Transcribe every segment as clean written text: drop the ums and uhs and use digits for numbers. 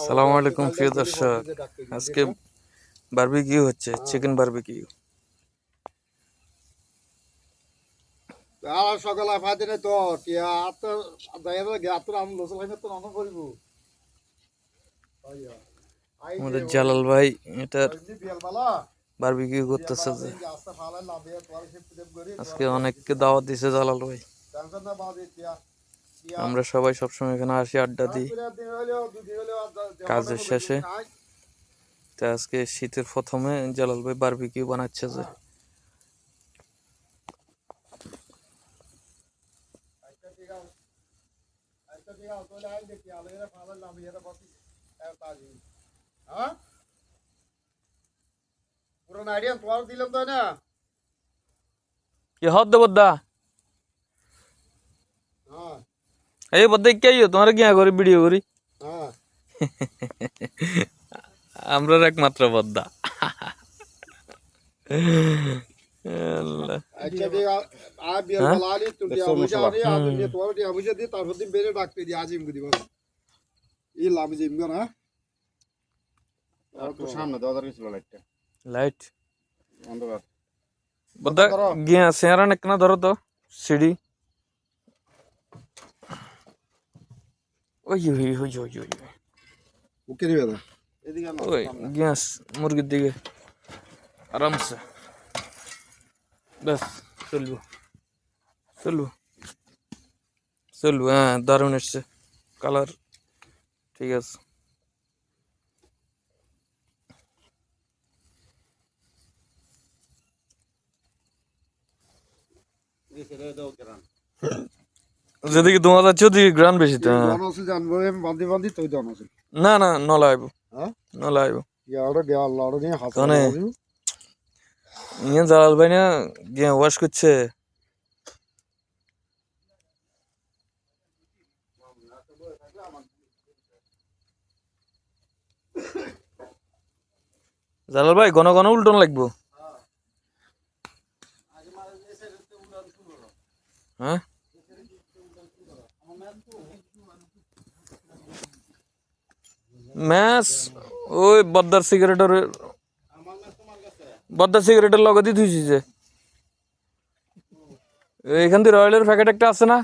সালামু আলাইকুম প্রিয় দর্শক, আজকে বারবিকিউ হচ্ছে, চিকেন বারবিকিউ। সকালে ফাইদে তো টিয়া আমাদের জালাল ভাই এটার বারবিকিউ করতেছে। যে আজকে অনেককে দাওয়াত দিছে জালাল ভাই। আমরা সবাই সবসময় এখানে আসি, আড্ডা দিই কাজের শেষে। তা আজকে শীতের প্রথমে জালাল ভাই বারবিকিউ বানাচ্ছে। যে পুরো আইডিয়া তোমার দিলাম তো না কি হদ দে বদ্দা, এই বদ্দা কে তোমার কি করি ভিডিও করি আমরা একমাত্র বদ্দা। লাইট বদ্দা গিয়া সেরা নেকনা ধরো তো সিঁড়ি। ওই ওই ওই ওই ওই ওকে নিবে না ওই গ্যাস মুরগির দিকে আরামসে ব্যাস চলবো চলবো চলবো। হ্যাঁ, দারুণ এসছে কালার, ঠিক আছে। যেদিকে ধোঁয়া যাচ্ছে ওদিকে গ্রান বেশি তো। না না, নলা আইব, নলা আইব। ইয়ে জালাল ভাই না গিয়ে ওয়াশ করছে। জালাল ভাই ঘন ঘন উল্টন লাগবো। হ্যাঁ, ম্যাচ ওই বদ্দার সিগারেটের লগে দিয়ে ধুইছি। যে এখান থেকে রয়্যালের প্যাকেট একটা আছে না,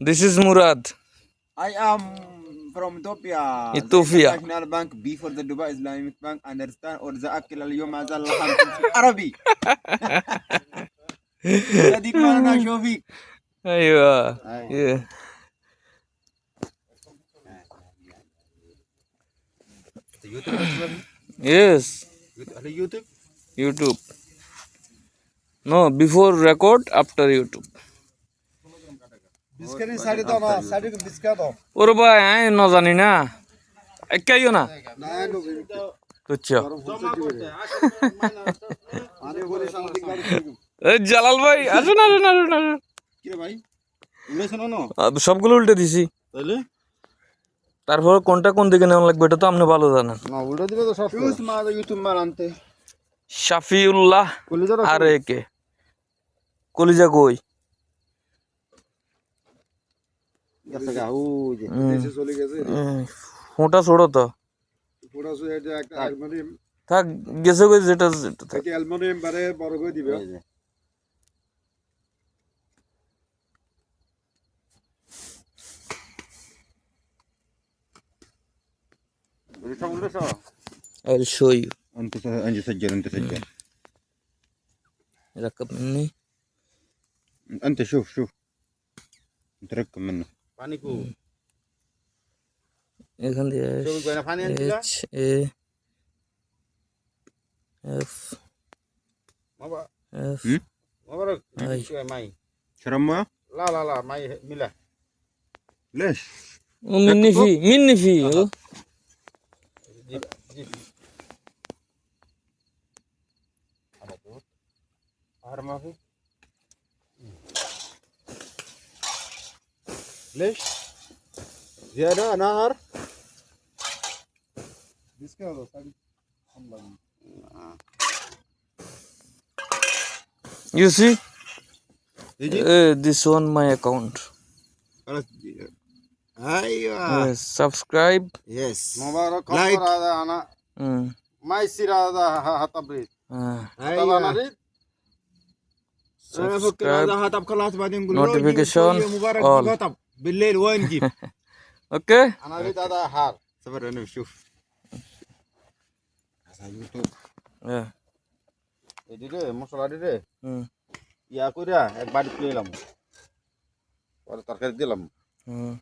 this is Murad. I am from Ethiopia. Ethiopia. The National Bank, B for the Dubai Islamic Bank, understand or the Akil al Yom Azal Arabi. Sadiq Marana Shofik. ايوه yeah. Yes, YouTube. No, before record, after YouTube. ওরে ভাই আমি ন জানি না, একাইও না তুচ্ছ। জালাল ভাই আসুন আসুন আসুন আসুন। সবগুলো উল্টে দিছি, তারপর কোনটা কোন দিকে নেওয়া লাগবে এটা তো আপনি ভালো জানেন। শাফিউল্লাহ আর একে কলিজা কই ফোঁটা ছোড়ো তো থাক গেছে কই যেটা বড় করে দিবে। I'll show you. أنت سجل أنت سجل. ركب مني. أنت شوف أنت ركب منه. পানিকু এখান দিয়ে H A F F my شرب مويه؟ لا my Milla ليش؟ مني في ما في ليش زيادة نهر You see? Is it? This one my account. خلاص. ايوه. Yes, subscribe. Yes. مبارك Like. خبر هذا انا Mm. ما يصير هذا هطبريد طبعا ايوه. اريد انا افكر هذا Subscribe. هطب خلاص بعدين نقول له Notification جيب شوية مبارك all. هطب بالليل وين نجيب؟ Okay? انا اريد هذا حار صبر انا بشوف. هذا يوتيوب. Yeah. এদিকে মশলা দিলে Mm. ইয়া কইরা একবার দিলাম পরে তরকারি দিলাম Mm.